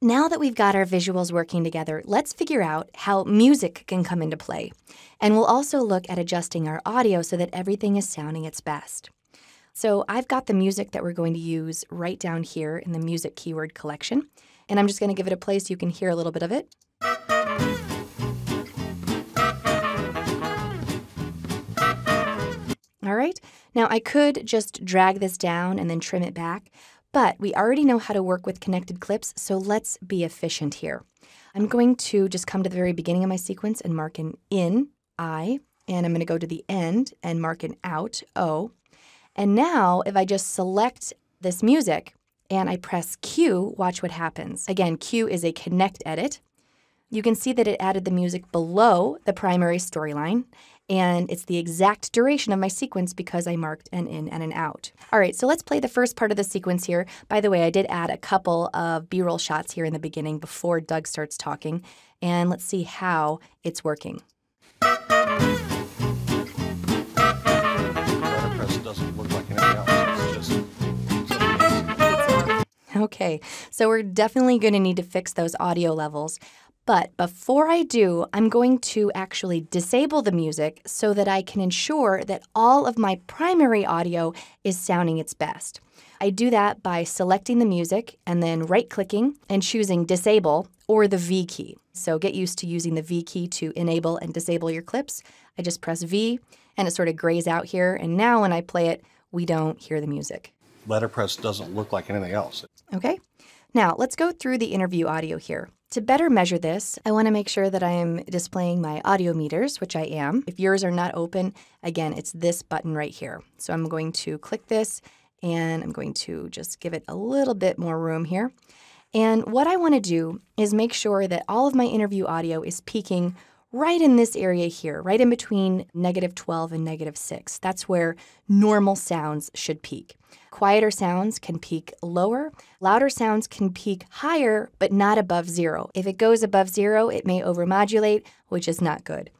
Now that we've got our visuals working together, let's figure out how music can come into play. And we'll also look at adjusting our audio so that everything is sounding its best. So I've got the music that we're going to use right down here in the music keyword collection. And I'm just going to give it a play so you can hear a little bit of it. All right, now I could just drag this down and then trim it back, but we already know how to work with connected clips, so let's be efficient here. I'm going to just come to the very beginning of my sequence and mark an in, I, and I'm going to go to the end and mark an out, O. And now if I just select this music and I press Q, watch what happens. Again, Q is a connect edit. You can see that it added the music below the primary storyline, and it's the exact duration of my sequence because I marked an in and an out. All right, so let's play the first part of the sequence here. By the way, I did add a couple of B-roll shots here in the beginning before Doug starts talking, and let's see how it's working. Letterpress doesn't look like anything else. It's just... Okay, so we're definitely going to need to fix those audio levels. But before I do, I'm going to actually disable the music so that I can ensure that all of my primary audio is sounding its best. I do that by selecting the music and then right-clicking and choosing Disable or the V key. So get used to using the V key to enable and disable your clips. I just press V and it sort of grays out here. And now when I play it, we don't hear the music. Letterpress doesn't look like anything else. Okay, now let's go through the interview audio here. To better measure this, I want to make sure that I am displaying my audio meters, which I am. If yours are not open, again, it's this button right here. So I'm going to click this and I'm going to just give it a little bit more room here. And what I want to do is make sure that all of my interview audio is peaking right in this area here, right in between -12 and -6. That's where normal sounds should peak. Quieter sounds can peak lower. Louder sounds can peak higher, but not above 0. If it goes above 0, it may overmodulate, which is not good.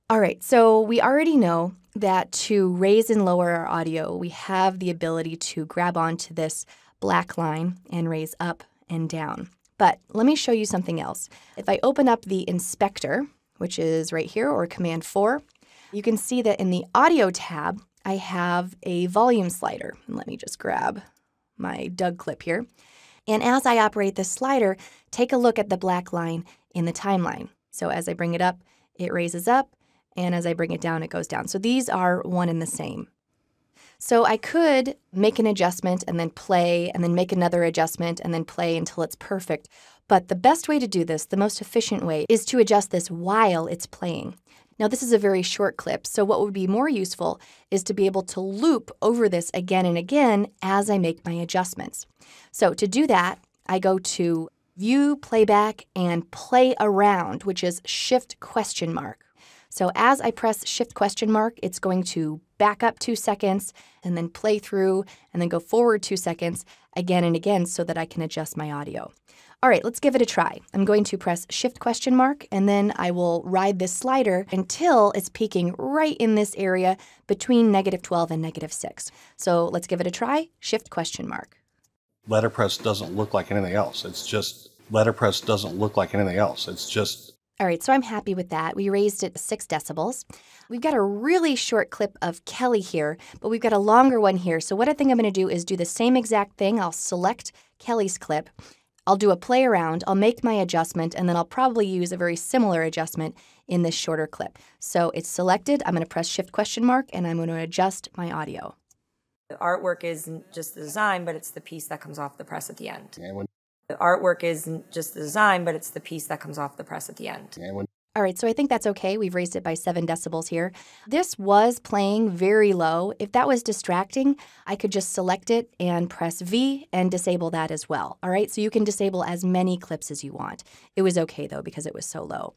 All right, so we already know that to raise and lower our audio, we have the ability to grab onto this black line and raise up and down. But let me show you something else. If I open up the inspector, which is right here, or Command 4, you can see that in the audio tab, I have a volume slider. And let me just grab my Doug clip here. And as I operate this slider, take a look at the black line in the timeline. So as I bring it up, it raises up, and as I bring it down, it goes down. So these are one and the same. So I could make an adjustment and then play, and then make another adjustment and then play until it's perfect. But the best way to do this, the most efficient way, is to adjust this while it's playing. Now, this is a very short clip, so what would be more useful is to be able to loop over this again and again as I make my adjustments. So to do that, I go to View, Playback, and Play Around, which is Shift ? So as I press Shift ? it's going to back up 2 seconds and then play through and then go forward 2 seconds again and again so that I can adjust my audio. All right, let's give it a try. I'm going to press Shift ? and then I will ride this slider until it's peaking right in this area between -12 and -6. So let's give it a try. Shift ? Letterpress doesn't look like anything else. It's just... Letterpress doesn't look like anything else. It's just... All right, so I'm happy with that. We raised it 6 decibels. We've got a really short clip of Kelly here, but we've got a longer one here. So what I think I'm going to do is do the same exact thing. I'll select Kelly's clip. I'll do a play around, I'll make my adjustment, and then I'll probably use a very similar adjustment in this shorter clip. So it's selected, I'm going to press Shift ? and I'm going to adjust my audio. The artwork isn't just the design, but it's the piece that comes off the press at the end. And when... The artwork isn't just the design, but it's the piece that comes off the press at the end. And when... All right, so I think that's okay. We've raised it by 7 decibels here. This was playing very low. If that was distracting, I could just select it and press V and disable that as well. All right, so you can disable as many clips as you want. It was okay, though, because it was so low.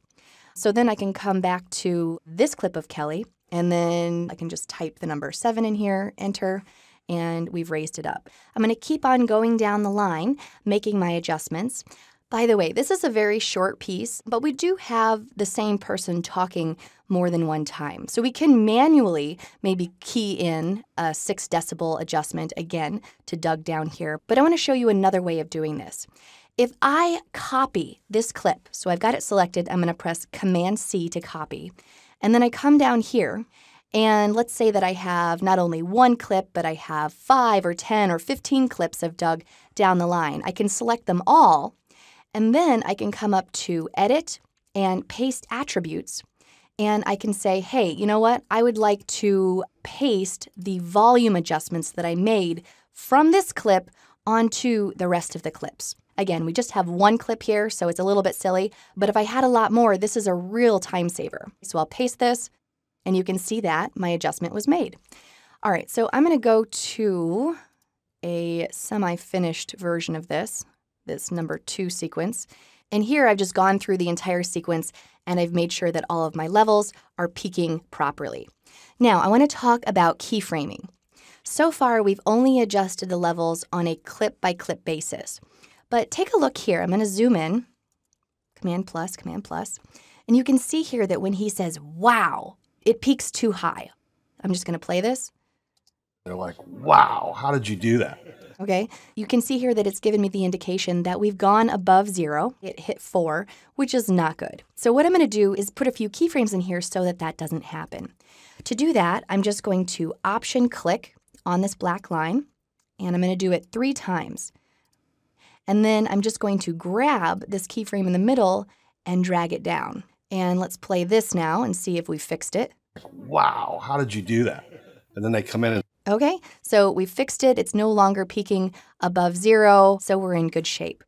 So then I can come back to this clip of Kelly, and then I can just type the number 7 in here, enter, and we've raised it up. I'm going to keep on going down the line, making my adjustments. By the way, this is a very short piece, but we do have the same person talking more than one time. So we can manually maybe key in a 6 decibel adjustment again to Doug down here. But I want to show you another way of doing this. If I copy this clip, so I've got it selected, I'm going to press Command-C to copy. And then I come down here, and let's say that I have not only one clip, but I have 5 or 10 or 15 clips of Doug down the line. I can select them all, and then I can come up to Edit and Paste Attributes. And I can say, hey, you know what? I would like to paste the volume adjustments that I made from this clip onto the rest of the clips. Again, we just have one clip here, so it's a little bit silly. But if I had a lot more, this is a real time saver. So I'll paste this, and you can see that my adjustment was made. All right, so I'm going to go to a semi-finished version of this number 2 sequence. And here I've just gone through the entire sequence and I've made sure that all of my levels are peaking properly. Now, I want to talk about keyframing. So far, we've only adjusted the levels on a clip-by-clip basis. But take a look here. I'm going to zoom in, Command plus, and you can see here that when he says, wow, it peaks too high. I'm just going to play this. They're like, wow, how did you do that? Okay, you can see here that it's given me the indication that we've gone above 0. It hit 4, which is not good. So what I'm going to do is put a few keyframes in here so that that doesn't happen. To do that, I'm just going to Option-click on this black line, and I'm going to do it 3 times. And then I'm just going to grab this keyframe in the middle and drag it down. And let's play this now and see if we fixed it. Wow, how did you do that? And then they come in and Okay, so we fixed it. It's no longer peaking above 0, so we're in good shape.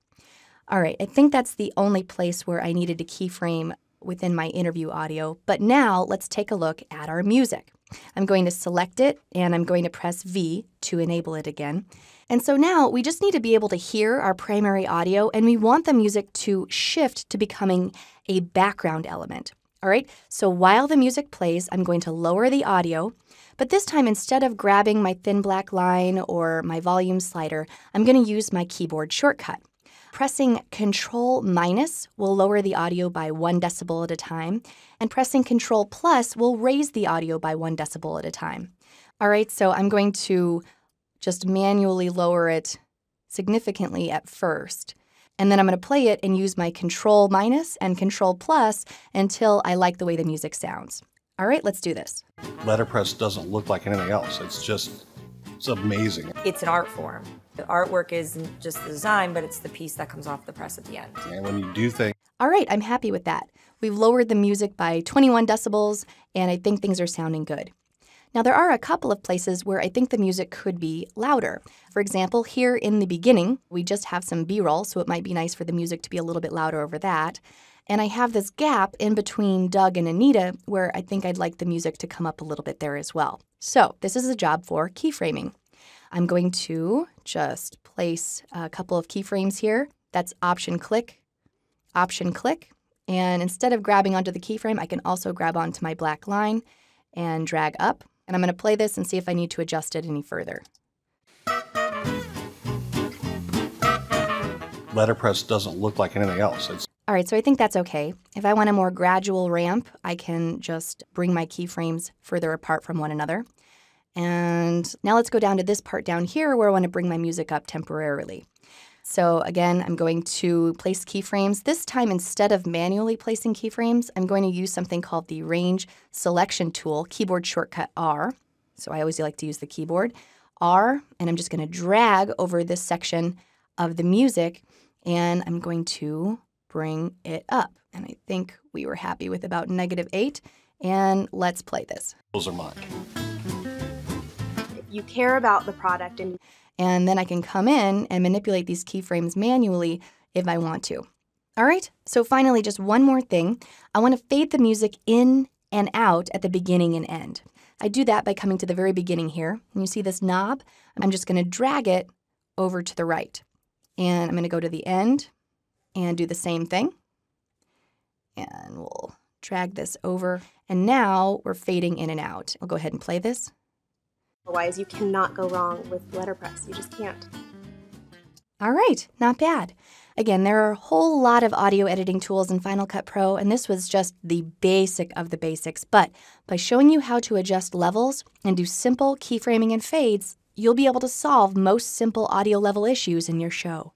All right, I think that's the only place where I needed to keyframe within my interview audio. But now let's take a look at our music. I'm going to select it, and I'm going to press V to enable it again. And so now we just need to be able to hear our primary audio, and we want the music to shift to becoming a background element. All right, so while the music plays, I'm going to lower the audio. But this time, instead of grabbing my thin black line or my volume slider, I'm going to use my keyboard shortcut. Pressing Control- will lower the audio by 1 decibel at a time, and pressing Control+ will raise the audio by 1 decibel at a time. All right, so I'm going to just manually lower it significantly at first. And then I'm going to play it and use my Control- and Control+ until I like the way the music sounds. All right, let's do this. letterpress doesn't look like anything else. It's amazing. It's an art form. The artwork isn't just the design, but it's the piece that comes off the press at the end. And when you do things All right, I'm happy with that. We've lowered the music by 21 decibels, and I think things are sounding good. Now, there are a couple of places where I think the music could be louder. For example, here in the beginning, we just have some B-roll, so it might be nice for the music to be a little bit louder over that. And I have this gap in between Doug and Anita where I think I'd like the music to come up a little bit there as well. So this is a job for keyframing. I'm going to just place a couple of keyframes here. That's Option-click, Option-click. And instead of grabbing onto the keyframe, I can also grab onto my black line and drag up. And I'm going to play this and see if I need to adjust it any further. letterpress doesn't look like anything else. All right, so I think that's okay. If I want a more gradual ramp, I can just bring my keyframes further apart from one another. And now let's go down to this part down here where I want to bring my music up temporarily. So again, I'm going to place keyframes. This time, instead of manually placing keyframes, I'm going to use something called the Range Selection Tool, keyboard shortcut R. So I always like to use the keyboard, R, and I'm just going to drag over this section of the music, and I'm going to bring it up. And I think we were happy with about -8, and let's play this. Those are mine. You care about the product And then I can come in and manipulate these keyframes manually if I want to. All right, so finally, just one more thing. I want to fade the music in and out at the beginning and end. I do that by coming to the very beginning here. And you see this knob? I'm just going to drag it over to the right. And I'm going to go to the end and do the same thing. And we'll drag this over. And now we're fading in and out. I'll go ahead and play this. Otherwise, you cannot go wrong with letterpress. You just can't. All right, not bad. Again, there are a whole lot of audio editing tools in Final Cut Pro, and this was just the basic of the basics. But by showing you how to adjust levels and do simple keyframing and fades, you'll be able to solve most simple audio level issues in your show.